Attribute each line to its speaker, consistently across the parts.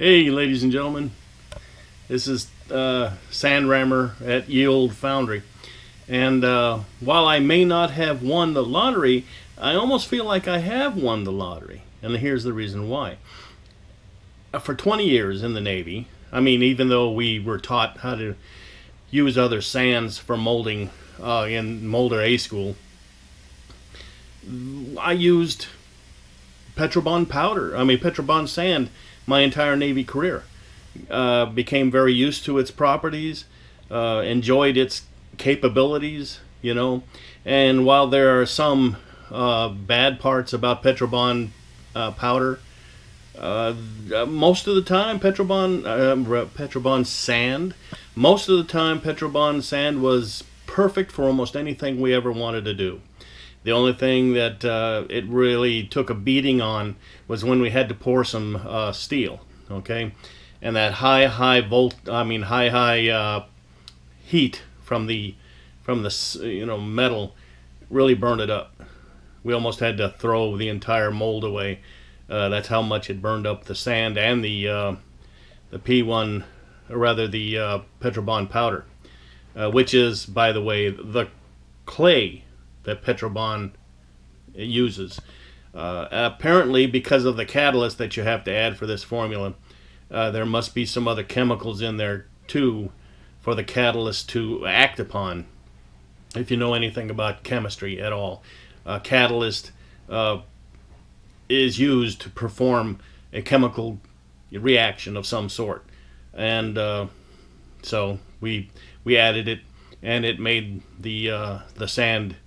Speaker 1: Hey, ladies and gentlemen, this is Sand Rammer at Ye Old Foundry. And while I may not have won the lottery, I almost feel like I have won the lottery. And here's the reason why. For 20 years in the Navy, I mean, even though we were taught how to use other sands for molding in Molder A School, I used Petrobond sand my entire Navy career. Became very used to its properties, enjoyed its capabilities, you know. And while there are some bad parts about Petrobond powder, most of the time Petrobond sand, most of the time Petrobond sand was perfect for almost anything we ever wanted to do. The only thing that it really took a beating on was when we had to pour some steel, okay, and that high heat from the metal really burned it up. We almost had to throw the entire mold away. That's how much it burned up the sand and the P1, or rather the Petrobond powder, which is, by the way, the clay that Petrobond uses. Apparently, because of the catalyst that you have to add for this formula, there must be some other chemicals in there too for the catalyst to act upon. If you know anything about chemistry at all, catalyst is used to perform a chemical reaction of some sort, and so we added it, and it made the sand,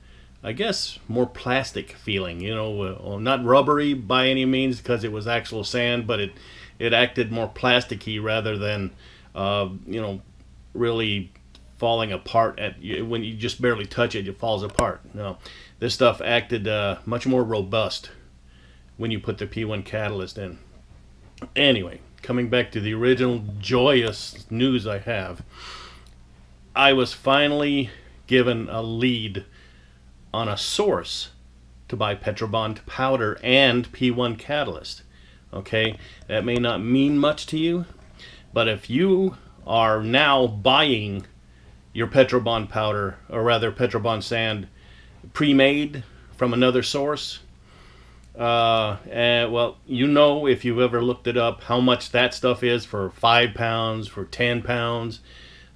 Speaker 1: I guess, more plastic feeling, you know, not rubbery by any means because it was actual sand, but it acted more plasticky rather than, really falling apart when you just barely touch it, it falls apart. No, this stuff acted much more robust when you put the P1 catalyst in. Anyway, coming back to the original joyous news I have, I was finally given a lead on a source to buy Petrobond powder and P1 catalyst. Okay, that may not mean much to you, but if you are now buying your Petrobond powder, or rather Petrobond sand, pre-made from another source, well, you know, if you've ever looked it up, how much that stuff is for 5 pounds, for 10 pounds.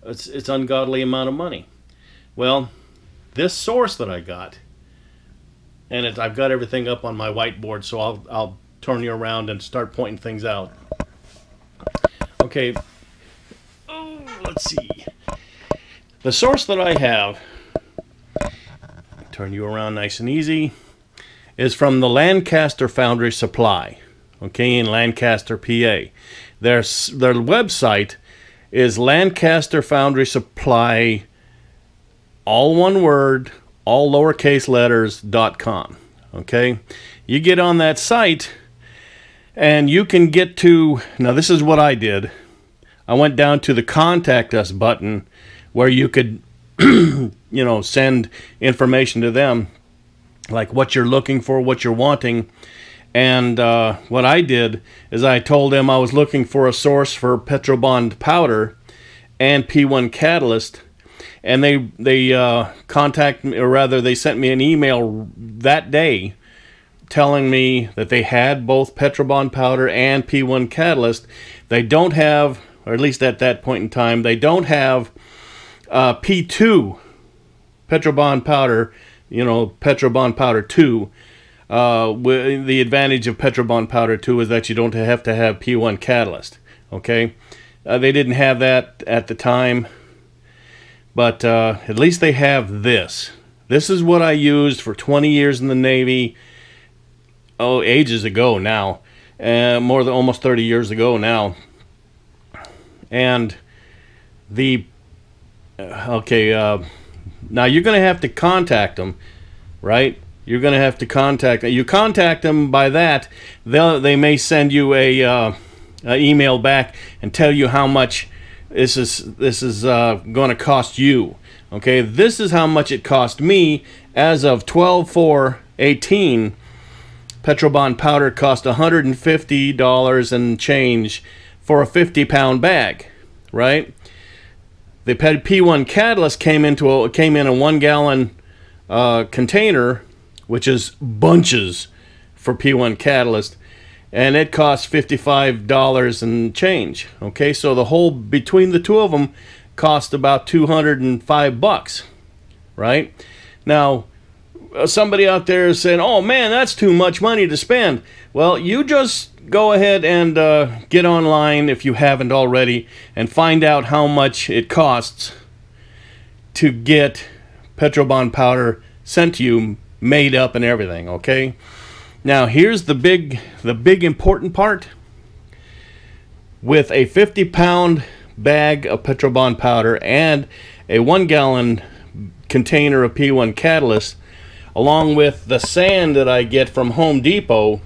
Speaker 1: It's ungodly amount of money. Well, this source that I got, and I've got everything up on my whiteboard, so I'll turn you around and start pointing things out. Okay, let's see. The source that I have, turn you around nice and easy, is from the Lancaster Foundry Supply, okay, in Lancaster, PA. Their website is Lancaster Foundry Supply, all one word, all lowercase letters, .com. Okay, you get on that site and you can get to, now this is what I did. I went down to the contact us button where you could send information to them, like what you're looking for, what you're wanting. And what I did is I told them I was looking for a source for Petrobond powder and P1 catalyst, and they contact me, or rather they sent me an email that day telling me that they had both Petrobond powder and P1 catalyst. They don't have, or at least at that point in time, they don't have P2 Petrobond powder, Petrobond powder 2. The advantage of Petrobond powder 2 is that you don't have to have P1 catalyst. Okay, they didn't have that at the time, but at least they have this. This is what I used for 20 years in the Navy. Oh, ages ago now, more than almost 30 years ago now. And the now you're going to have to contact them, right? You're going to have to contact them. You contact them by that, they may send you a email back and tell you how much this is going to cost you. Okay, this is how much it cost me as of 12/4/18. Petrobond powder cost $150 and change for a 50-pound bag, right? The P1 catalyst came in a 1-gallon container, which is bunches for P1 catalyst, and it costs $55 and change. Okay, so the whole between the two of them cost about $205, right? Now, somebody out there is saying, "Oh man, that's too much money to spend." Well, you just go ahead and get online if you haven't already and find out how much it costs to get Petrobond powder sent to you, made up and everything. Okay. Now here's the big important part. With a 50-pound bag of Petrobond powder and a 1-gallon container of P1 catalyst, along with the sand that I get from Home Depot,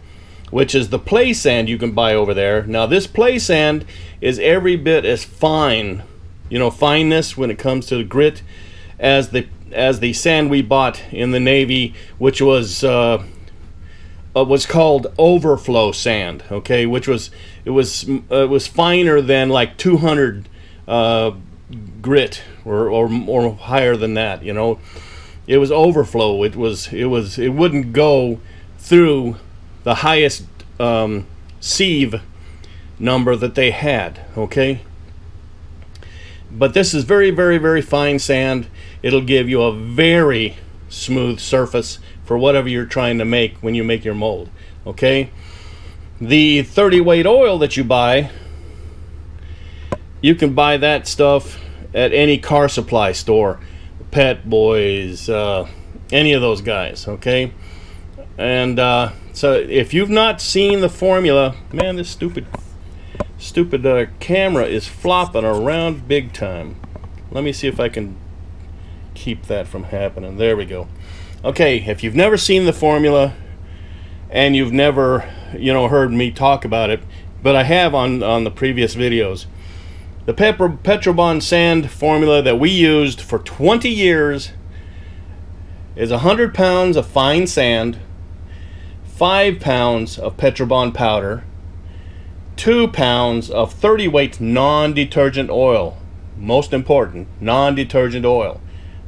Speaker 1: which is the play sand you can buy over there. Now this play sand is every bit as fine, you know, fineness when it comes to the grit, as the sand we bought in the Navy, which was called overflow sand. Okay, which was it was finer than like 200 grit or higher than that. You know, it was overflow. It wouldn't go through the highest sieve number that they had. Okay, but this is very, very, very fine sand. It'll give you a very smooth surface for whatever you're trying to make when you make your mold. Okay, the 30 weight oil that you buy, you can buy that stuff at any car supply store, Pet Boys, any of those guys. Okay, and so if you've not seen the formula, man, this stupid camera is flopping around big time. Let me see if I can keep that from happening. There we go. Okay, if you've never seen the formula and you've never, you know, heard me talk about it, but I have on the previous videos, the Petrobond sand formula that we used for 20 years is 100 pounds of fine sand, 5 pounds of Petrobond powder, 2 pounds of 30 weight non-detergent oil. Most important, non-detergent oil,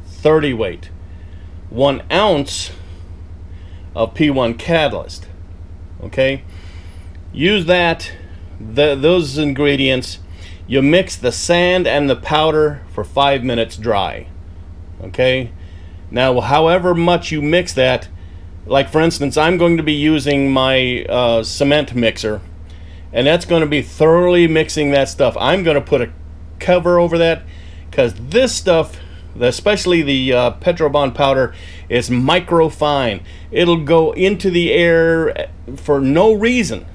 Speaker 1: 30 weight. 1 ounce of P1 catalyst. Okay, use those ingredients. You mix the sand and the powder for 5 minutes dry. Okay, now however much you mix that, like for instance, I'm going to be using my cement mixer, and that's going to be thoroughly mixing that stuff. I'm going to put a cover over that, because this stuff, especially the Petrobond powder, is micro fine. It'll go into the air for no reason.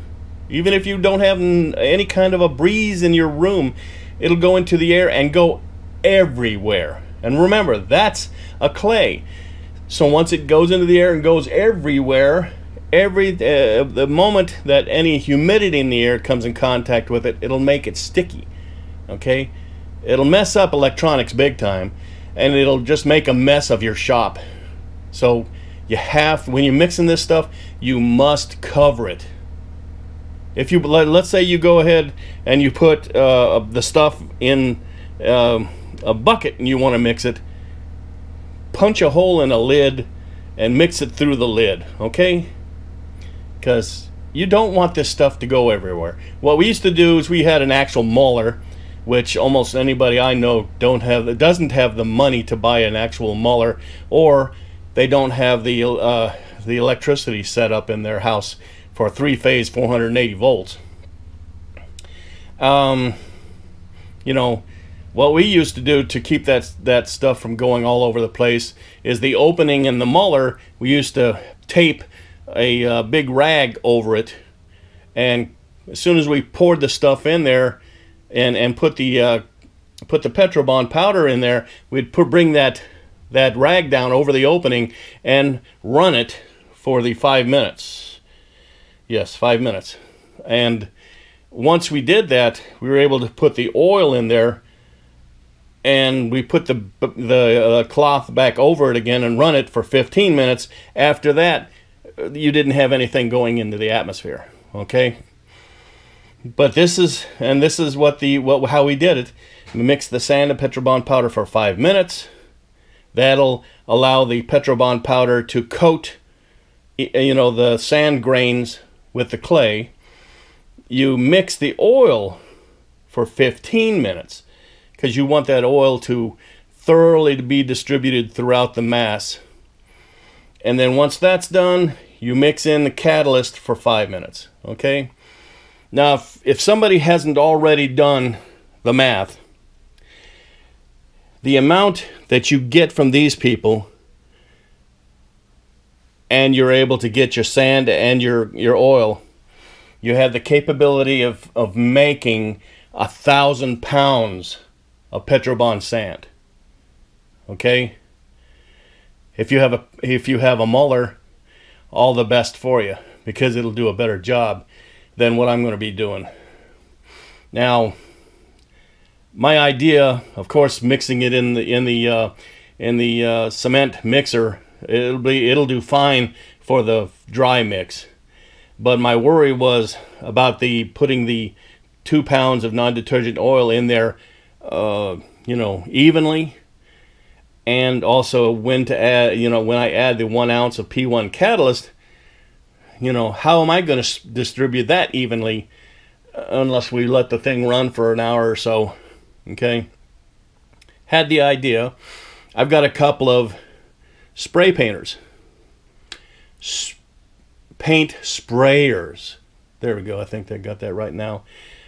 Speaker 1: Even if you don't have any kind of a breeze in your room, it'll go into the air and go everywhere. And remember, that's a clay. So once it goes into the air and goes everywhere, the moment that any humidity in the air comes in contact with it, it'll make it sticky. Okay, it'll mess up electronics big time, and it'll just make a mess of your shop. So you have, when you're mixing this stuff, you must cover it. If you, let's say you go ahead and you put the stuff in a bucket and you want to mix it, punch a hole in a lid and mix it through the lid. Okay, because you don't want this stuff to go everywhere. What we used to do is we had an actual muller, which almost anybody I know doesn't have the money to buy an actual muller, or they don't have the electricity set up in their house for a 3-phase 480 volts. You know, what we used to do to keep that stuff from going all over the place is the opening in the muller, we used to tape a big rag over it, and as soon as we poured the stuff in there and put the Petrobond powder in there, we'd bring that rag down over the opening and run it for the 5 minutes. Yes, 5 minutes. And once we did that, we were able to put the oil in there, and we put the cloth back over it again and run it for 15 minutes. After that, you didn't have anything going into the atmosphere. Okay, But this is what how we did it. We mixed the sand and Petrobond powder for 5 minutes. That'll allow the Petrobond powder to coat, the sand grains with the clay. You mix the oil for 15 minutes because you want that oil to thoroughly be distributed throughout the mass. And then once that's done, you mix in the catalyst for 5 minutes. Okay? Now, if somebody hasn't already done the math, the amount that you get from these people, and you're able to get your sand and your oil, you have the capability of making 1,000 pounds of Petrobond sand. Okay? If you have a Muller, all the best for you, because it'll do a better job than what I'm going to be doing. Now, my idea, of course, mixing it in the cement mixer, it'll do fine for the dry mix. But my worry was about putting the 2 pounds of non-detergent oil in there, evenly, and also when to add, when I add the 1 ounce of P1 catalyst, how am I going to distribute that evenly unless we let the thing run for an hour or so? Okay. Had the idea. I've got a couple of spray painters. Paint sprayers. There we go. I think they got that right now.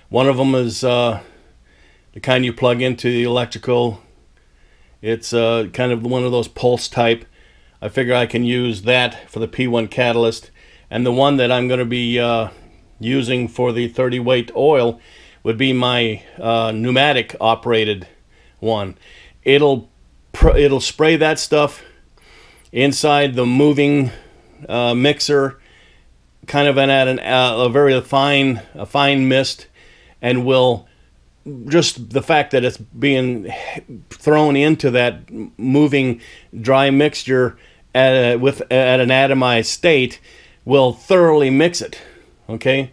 Speaker 1: One of them is the kind you plug into the electrical. It's kind of one of those pulse type. I figure I can use that for the P1 catalyst. And the one that I'm going to be using for the 30 weight oil would be my pneumatic operated one. It'll spray that stuff inside the moving mixer, kind of at a very fine mist, and will just the fact that it's being thrown into that moving dry mixture at an atomized state will thoroughly mix it. Okay,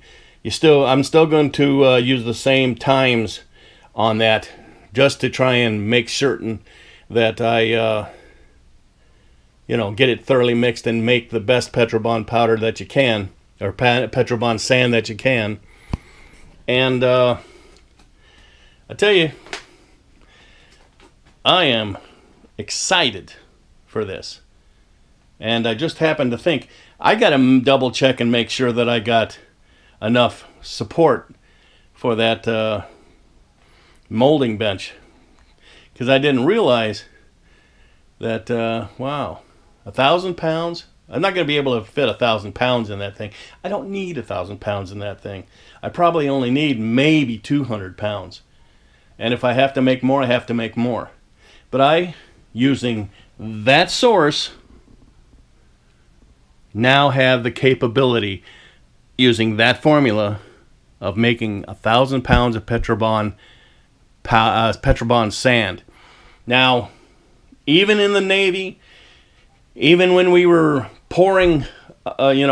Speaker 1: I'm still going to use the same times on that, just to try and make certain that I get it thoroughly mixed and make the best Petrobond powder that you can, or Petrobond sand that you can. And I tell you, I am excited for this. And I just happened to think, I got to double check and make sure that I got enough support for that molding bench, because I didn't realize that, wow, 1,000 pounds? I'm not going to be able to fit 1,000 pounds in that thing. I don't need 1,000 pounds in that thing. I probably only need maybe 200 pounds. And if I have to make more, I have to make more. But using that source, now have the capability, using that formula, of making 1,000 pounds of Petrobond sand. Now, even in the Navy, even when we were pouring,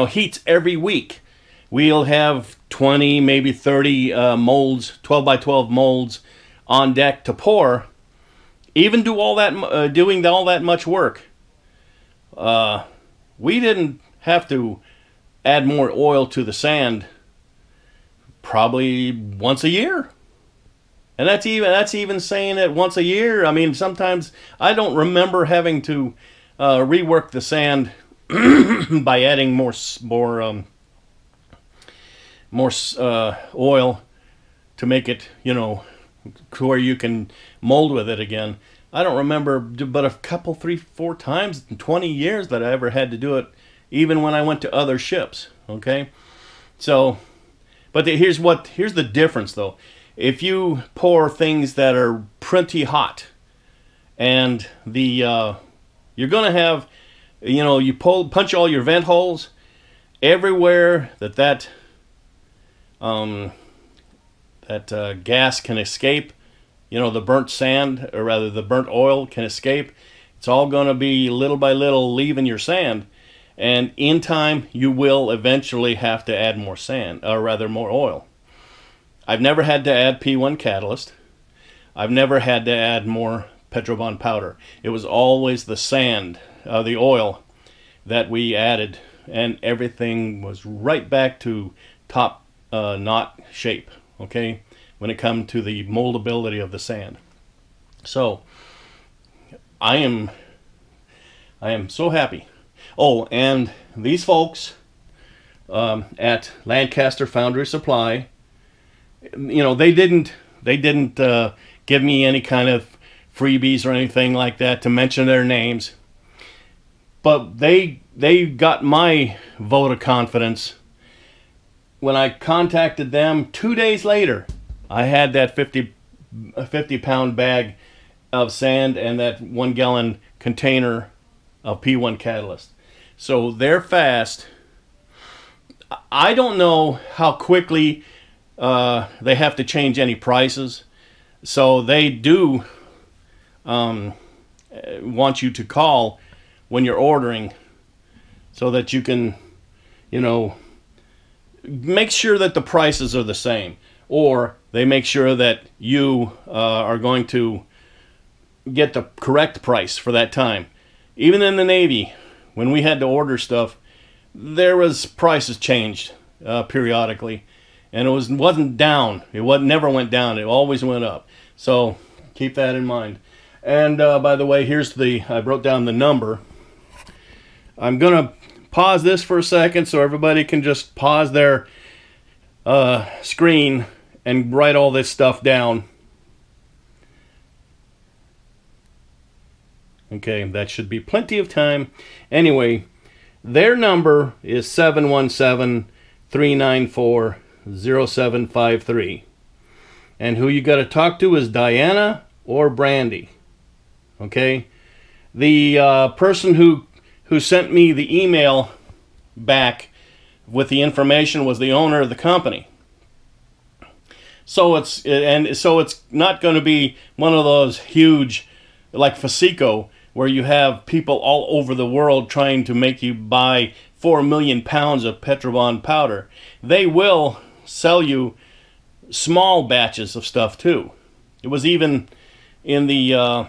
Speaker 1: heats every week, we'll have 20, maybe 30 molds, 12 by 12 molds on deck to pour. Even doing all that much work, we didn't have to add more oil to the sand probably once a year. And that's even saying it once a year. I mean, sometimes I don't remember having to rework the sand by adding more oil to make it, to where you can mold with it again. I don't remember but a couple, 3, 4 times in 20 years that I ever had to do it, even when I went to other ships. Okay, so, but here's the difference though. If you pour things that are pretty hot, and you're gonna have, you punch all your vent holes everywhere that gas can escape, the burnt sand, or rather the burnt oil can escape. It's all going to be little by little leaving your sand, and in time you will eventually have to add more sand, or rather more oil. I've never had to add P1 catalyst. I've never had to add more Petrobond powder. It was always the sand, the oil that we added, and everything was right back to top knot shape, okay, when it comes to the moldability of the sand. So I am so happy. Oh, and these folks at Lancaster Foundry Supply, you know, they didn't give me any kind of freebies or anything like that to mention their names, but they got my vote of confidence when I contacted them 2 days later. I had that 50-pound bag of sand and that 1 gallon container of P1 catalyst. So they're fast. I don't know how quickly they have to change any prices. So they do want you to call when you're ordering so that you can, you know, make sure that the prices are the same, or they make sure that you are going to get the correct price for that time. Even in the Navy, when we had to order stuff, there was prices changed periodically, and it wasn't down. It never went down. It always went up. So keep that in mind. And by the way, here's I wrote down the number. I'm gonna pause this for a second so everybody can just pause their screen and write all this stuff down. Okay, that should be plenty of time. Anyway, their number is 717-394-0753. And who you got to talk to is Diana or Brandy. Okay? The person who sent me the email back with the information was the owner of the company. So it's not going to be one of those huge, like Fasico, where you have people all over the world trying to make you buy 4 million pounds of Petrobond powder. They will sell you small batches of stuff too. It was even in the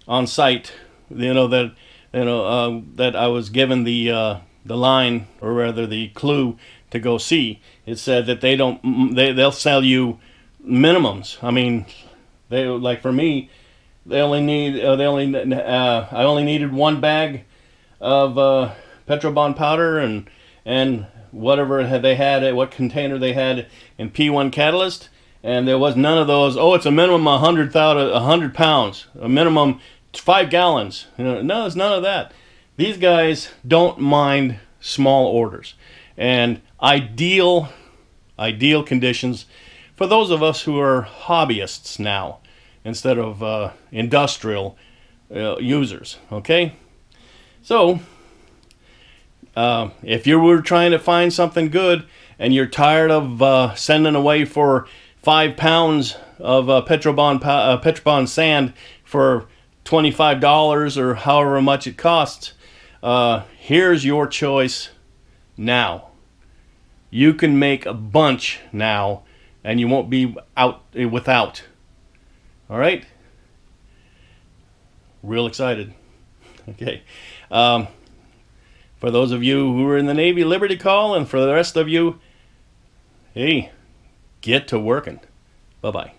Speaker 1: on site, that I was given the line, or rather the clue to go see. It said that they'll sell you minimums. I mean, like for me, I only needed 1 bag of Petrobond powder and whatever they had, what container they had in P1 catalyst, and there was none of those. Oh, it's a minimum 100 pounds, a minimum 5 gallons. No, it's none of that. These guys don't mind small orders, and ideal conditions for those of us who are hobbyists now instead of industrial users. Okay, so if you were trying to find something good and you're tired of sending away for 5 pounds of Petrobond sand for $25 or however much it costs, here's your choice now. You can make a bunch now and you won't be out without. All right? Real excited. Okay. For those of you who are in the Navy, Liberty Call, and for the rest of you, hey, get to working. Bye-bye.